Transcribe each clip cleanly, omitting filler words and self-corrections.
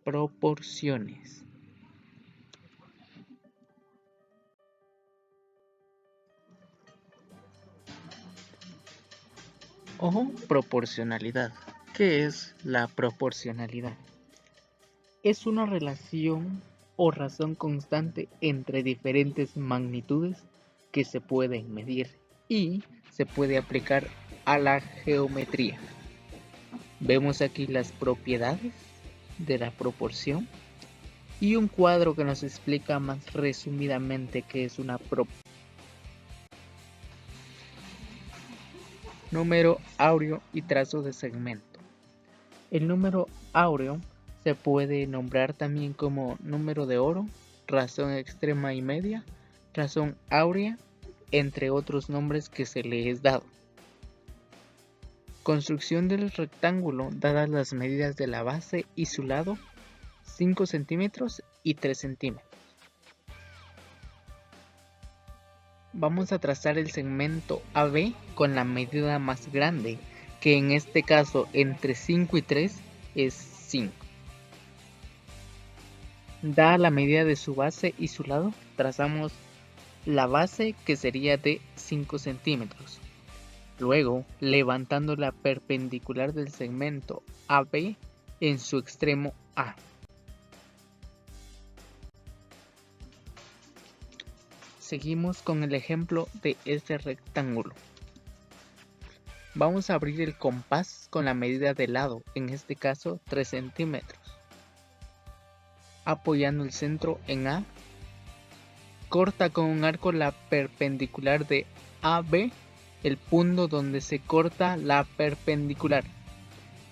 proporciones. O proporcionalidad. ¿Qué es la proporcionalidad? Es una relación o razón constante entre diferentes magnitudes que se pueden medir y se puede aplicar a la geometría. Vemos aquí las propiedades de la proporción y un cuadro que nos explica más resumidamente qué es una proporción. Número áureo y trazo de segmento. El número áureo se puede nombrar también como número de oro, razón extrema y media, razón áurea, entre otros nombres que se le es dado. Construcción del rectángulo dadas las medidas de la base y su lado, 5 centímetros y 3 centímetros. Vamos a trazar el segmento AB con la medida más grande, que en este caso entre 5 y 3 es 5. Da la medida de su base y su lado, trazamos la base que sería de 5 centímetros. Luego, levantando la perpendicular del segmento AB en su extremo A. Seguimos con el ejemplo de este rectángulo. Vamos a abrir el compás con la medida de lado, en este caso 3 centímetros. Apoyando el centro en A, corta con un arco la perpendicular de AB. El punto donde se corta la perpendicular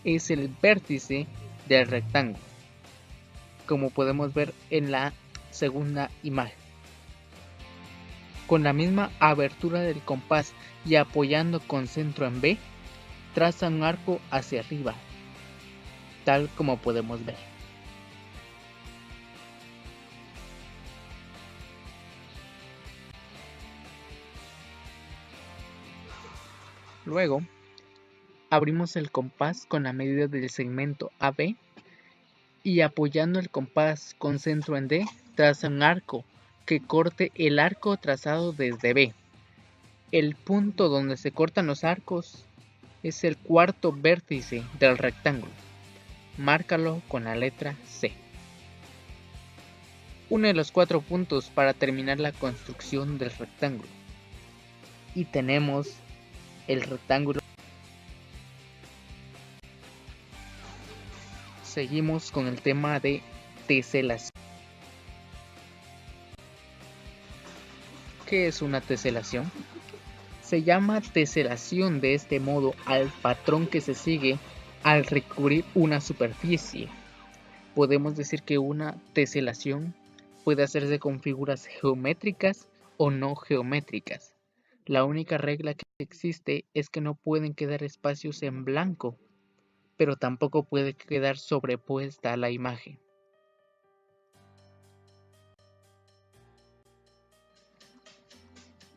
es el vértice del rectángulo, como podemos ver en la segunda imagen. Con la misma abertura del compás y apoyando con centro en B, traza un arco hacia arriba, tal como podemos ver. Luego, abrimos el compás con la medida del segmento AB y apoyando el compás con centro en D, traza un arco que corte el arco trazado desde B. El punto donde se cortan los arcos es el cuarto vértice del rectángulo. Márcalo con la letra C. Une los 4 puntos para terminar la construcción del rectángulo. Y tenemos el rectángulo. Seguimos con el tema de teselación. ¿Qué es una teselación? Se llama teselación de este modo al patrón que se sigue al recubrir una superficie. Podemos decir que una teselación puede hacerse con figuras geométricas o no geométricas. La única regla que existe es que no pueden quedar espacios en blanco, pero tampoco puede quedar sobrepuesta a la imagen.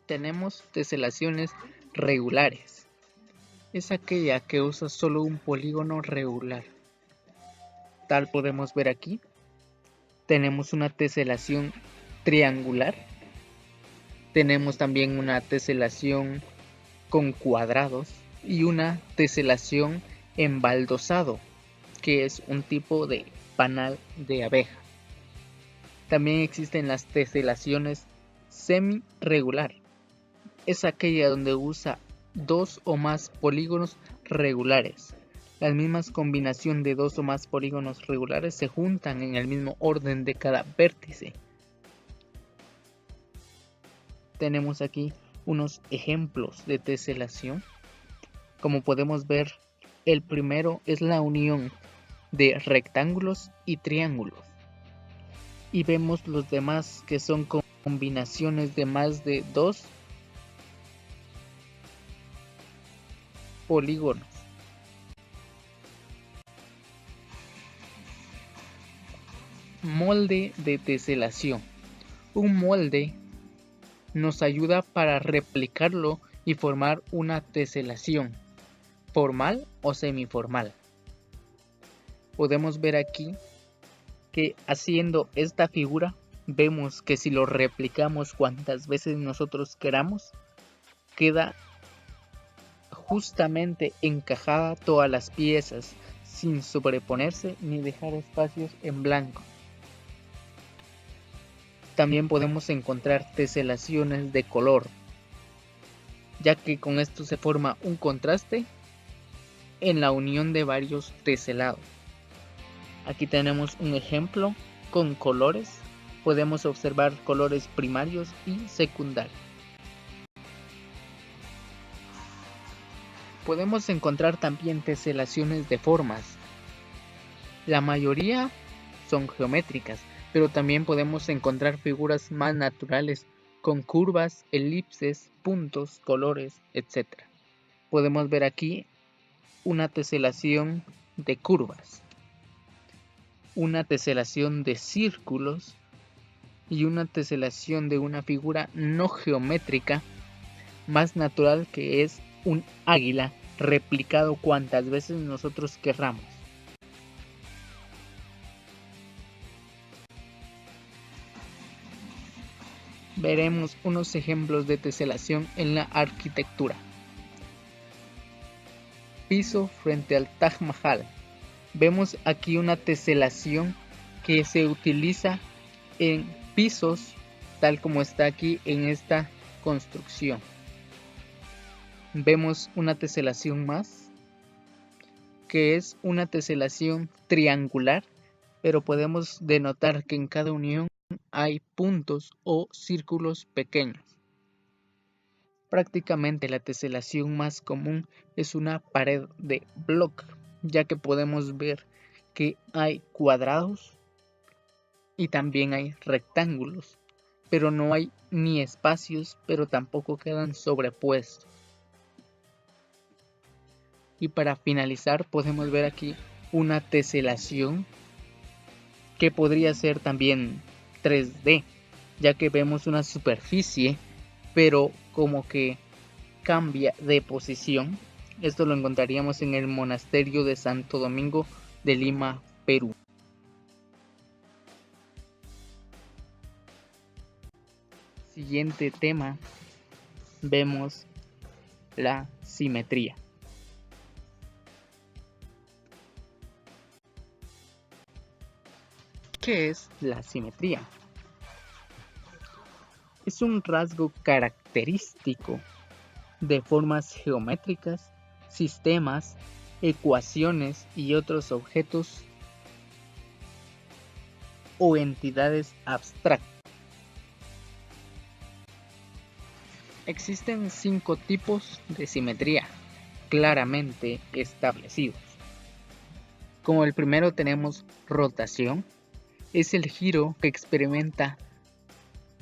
Tenemos teselaciones regulares. Es aquella que usa solo un polígono regular. Tal podemos ver aquí. Tenemos una teselación triangular. Tenemos también una teselación con cuadrados y una teselación embaldosado, que es un tipo de panal de abeja. También existen las teselaciones semi-regular. Es aquella donde usa 2 o más polígonos regulares. Las mismas combinación de 2 o más polígonos regulares se juntan en el mismo orden de cada vértice. Tenemos aquí unos ejemplos de teselación. Como podemos ver, el primero es la unión de rectángulos y triángulos. Y vemos los demás que son combinaciones de más de 2 polígonos. Molde de teselación. Un molde nos ayuda para replicarlo y formar una teselación, formal o semiformal. Podemos ver aquí que haciendo esta figura vemos que si lo replicamos cuantas veces nosotros queramos, queda justamente encajada todas las piezas sin sobreponerse ni dejar espacios en blanco. También podemos encontrar teselaciones de color, ya que con esto se forma un contraste en la unión de varios teselados. Aquí tenemos un ejemplo con colores. Podemos observar colores primarios y secundarios. Podemos encontrar también teselaciones de formas. La mayoría son geométricas, pero también podemos encontrar figuras más naturales con curvas, elipses, puntos, colores, etc. Podemos ver aquí una teselación de curvas, una teselación de círculos y una teselación de una figura no geométrica más natural, que es un águila replicado cuantas veces nosotros querramos. Veremos unos ejemplos de teselación en la arquitectura. Piso frente al Taj Mahal. Vemos aquí una teselación que se utiliza en pisos, tal como está aquí en esta construcción. Vemos una teselación más, que es una teselación triangular, pero podemos denotar que en cada unión hay puntos o círculos pequeños. Prácticamente la teselación más común es una pared de bloque, ya que podemos ver que hay cuadrados y también hay rectángulos, pero no hay ni espacios, pero tampoco quedan sobrepuestos. Y para finalizar podemos ver aquí una teselación que podría ser también 3D, ya que vemos una superficie, pero como que cambia de posición. Esto lo encontraríamos en el monasterio de Santo Domingo de Lima, Perú. Siguiente tema, vemos la simetría. ¿Qué es la simetría? Es un rasgo característico de formas geométricas, sistemas, ecuaciones y otros objetos o entidades abstractas. Existen 5 tipos de simetría claramente establecidos. Como el primero tenemos rotación. Es el giro que experimenta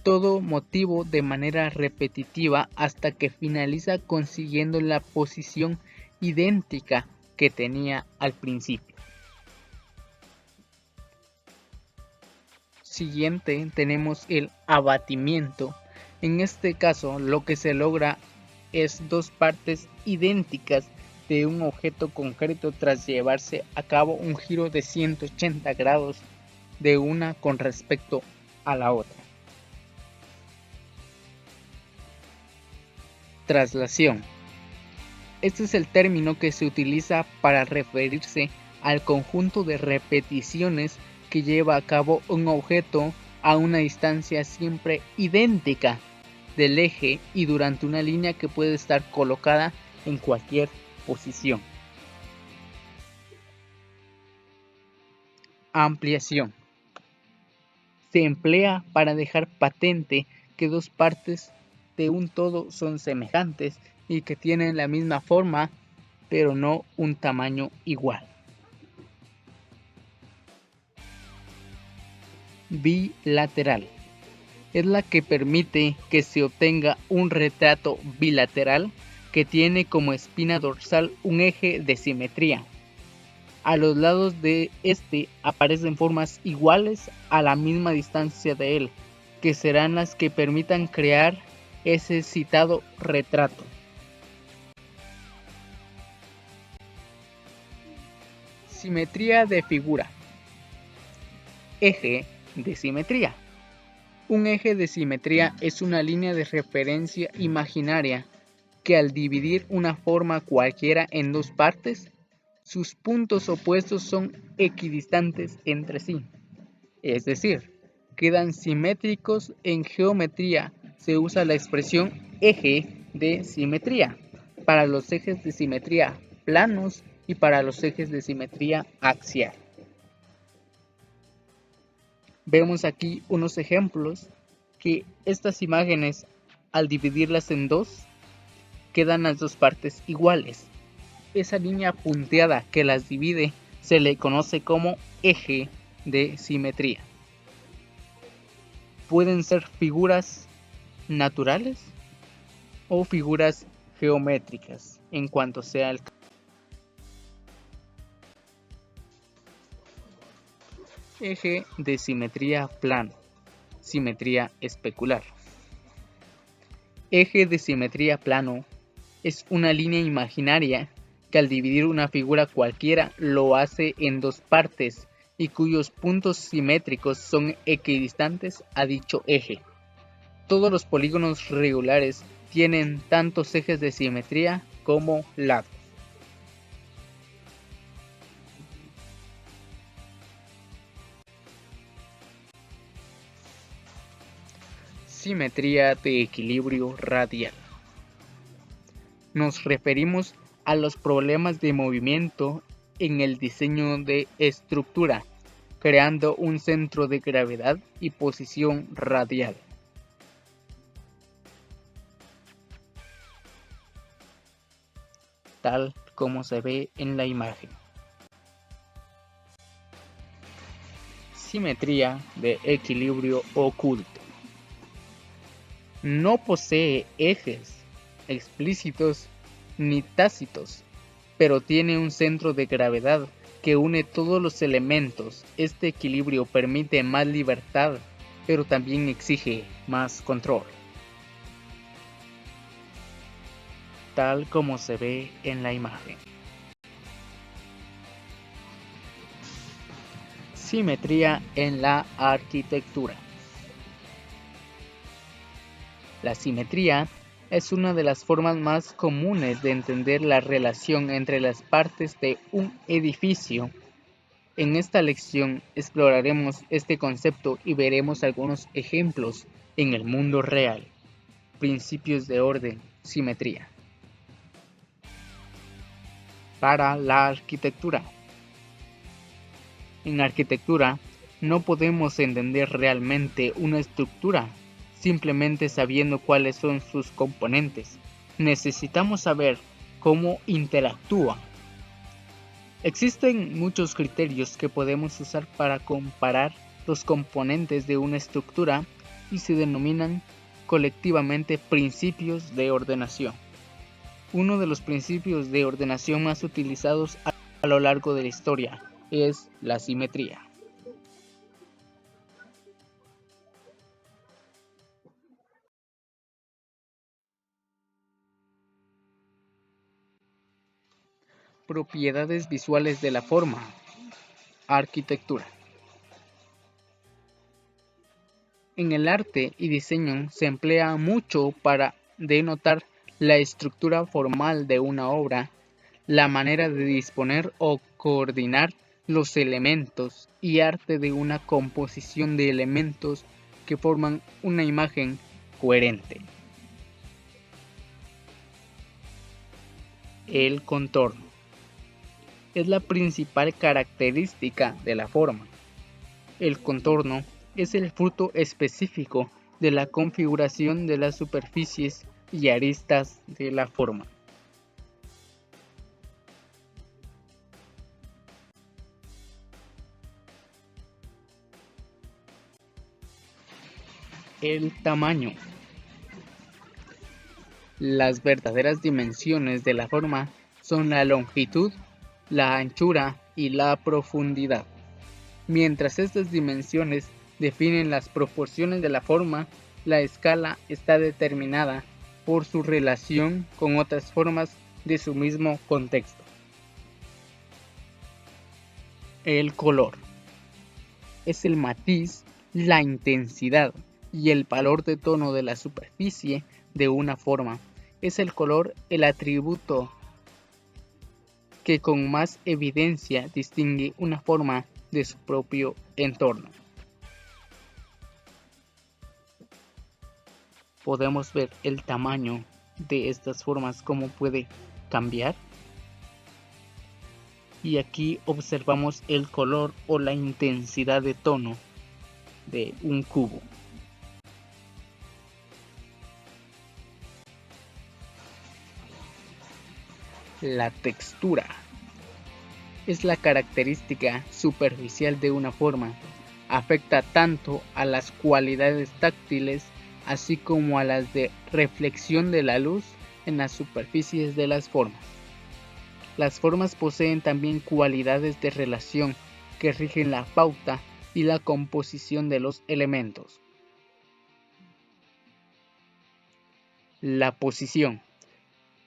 todo motivo de manera repetitiva hasta que finaliza consiguiendo la posición idéntica que tenía al principio. Siguiente tenemos el abatimiento. En este caso lo que se logra es dos partes idénticas de un objeto concreto tras llevarse a cabo un giro de 180 grados de una con respecto a la otra. Traslación. Este es el término que se utiliza para referirse al conjunto de repeticiones que lleva a cabo un objeto a una distancia siempre idéntica del eje y durante una línea que puede estar colocada en cualquier posición. Ampliación. Se emplea para dejar patente que dos partes de un todo son semejantes y que tienen la misma forma, pero no un tamaño igual. Bilateral. Es la que permite que se obtenga un retrato bilateral que tiene como espina dorsal un eje de simetría. A los lados de este aparecen formas iguales a la misma distancia de él, que serán las que permitan crear ese citado retrato. Simetría de figura. eje de simetría. Un eje de simetría es una línea de referencia imaginaria que al dividir una forma cualquiera en dos partes, sus puntos opuestos son equidistantes entre sí. Es decir, quedan simétricos. En geometría se usa la expresión eje de simetría para los ejes de simetría planos y para los ejes de simetría axial. Vemos aquí unos ejemplos que estas imágenes, al dividirlas en dos, quedan las dos partes iguales. Esa línea punteada que las divide se le conoce como eje de simetría. Pueden ser figuras naturales o figuras geométricas en cuanto sea el caso. Eje de simetría plano, simetría especular. Eje de simetría plano es una línea imaginaria que al dividir una figura cualquiera lo hace en dos partes y cuyos puntos simétricos son equidistantes a dicho eje. Todos los polígonos regulares tienen tantos ejes de simetría como lados. Simetría de equilibrio radial. Nos referimos a los problemas de movimiento en el diseño de estructura, creando un centro de gravedad y posición radial. Tal como se ve en la imagen. Simetría de equilibrio oculto. No posee ejes explícitos ni tácitos, pero tiene un centro de gravedad que une todos los elementos. Este equilibrio permite más libertad, pero también exige más control. Tal como se ve en la imagen. Simetría en la arquitectura. La simetría es una de las formas más comunes de entender la relación entre las partes de un edificio. En esta lección exploraremos este concepto y veremos algunos ejemplos en el mundo real. Principios de orden, simetría. Para la arquitectura. En arquitectura no podemos entender realmente una estructura simplemente sabiendo cuáles son sus componentes. Necesitamos saber cómo interactúa. Existen muchos criterios que podemos usar para comparar los componentes de una estructura y se denominan colectivamente principios de ordenación. Uno de los principios de ordenación más utilizados a lo largo de la historia es la simetría. Propiedades visuales de la forma. Arquitectura. En el arte y diseño se emplea mucho para denotar la estructura formal de una obra, la manera de disponer o coordinar los elementos y arte de una composición de elementos que forman una imagen coherente. El contorno es la principal característica de la forma. El contorno es el fruto específico de la configuración de las superficies y aristas de la forma. El tamaño. Las verdaderas dimensiones de la forma son la longitud, la anchura y la profundidad. Mientras estas dimensiones definen las proporciones de la forma, la escala está determinada por su relación con otras formas de su mismo contexto. El color. es el matiz, la intensidad y el valor de tono de la superficie de una forma. Es el color el atributo que con más evidencia distingue una forma de su propio entorno. Podemos ver el tamaño de estas formas, cómo puede cambiar. Y aquí observamos el color o la intensidad de tono de un cubo. La textura es la característica superficial de una forma. Afecta tanto a las cualidades táctiles así como a las de reflexión de la luz en las superficies de las formas. Las formas poseen también cualidades de relación que rigen la pauta y la composición de los elementos. La posición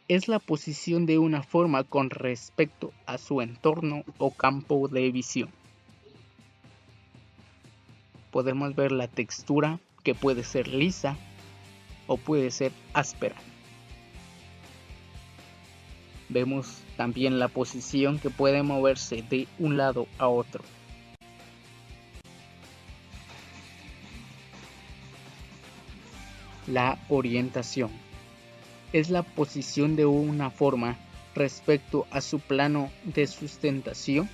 es la posición de una forma con respecto a su entorno o campo de visión. Podemos ver la textura, que puede ser lisa o puede ser áspera. Vemos también la posición, que puede moverse de un lado a otro. La orientación es la posición de una forma respecto a su plano de sustentación,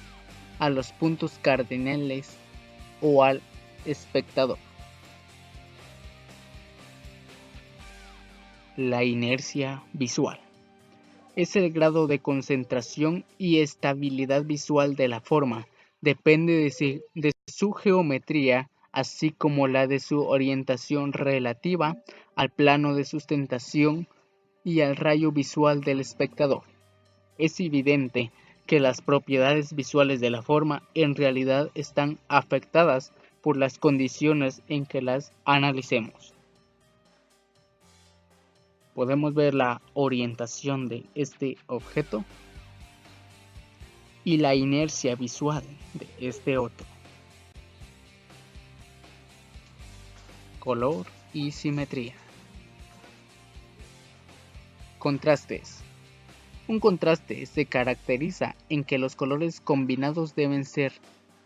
a los puntos cardinales o al espectador. La inercia visual es el grado de concentración y estabilidad visual de la forma. Depende de su geometría, así como la de su orientación relativa al plano de sustentación y al rayo visual del espectador. Es evidente que las propiedades visuales de la forma en realidad están afectadas por las condiciones en que las analicemos. Podemos ver la orientación de este objeto y la inercia visual de este otro. Color y simetría. Contrastes. Un contraste se caracteriza en que los colores combinados deben ser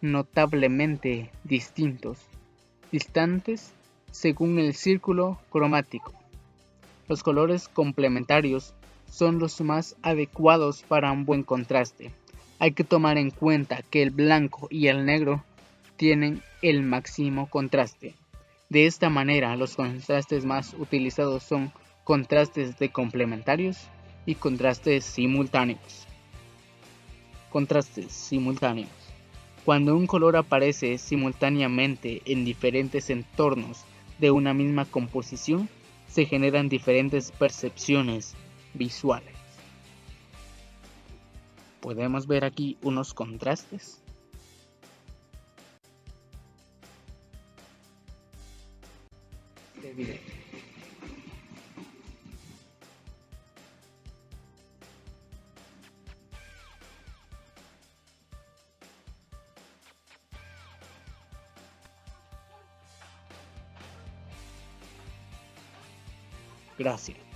notablemente distantes según el círculo cromático. Los colores complementarios son los más adecuados para un buen contraste. Hay que tomar en cuenta que el blanco y el negro tienen el máximo contraste. De esta manera, los contrastes más utilizados son contrastes de complementarios y contrastes simultáneos. Contrastes simultáneos. Cuando un color aparece simultáneamente en diferentes entornos de una misma composición, se generan diferentes percepciones visuales. Podemos ver aquí unos contrastes. Gracias.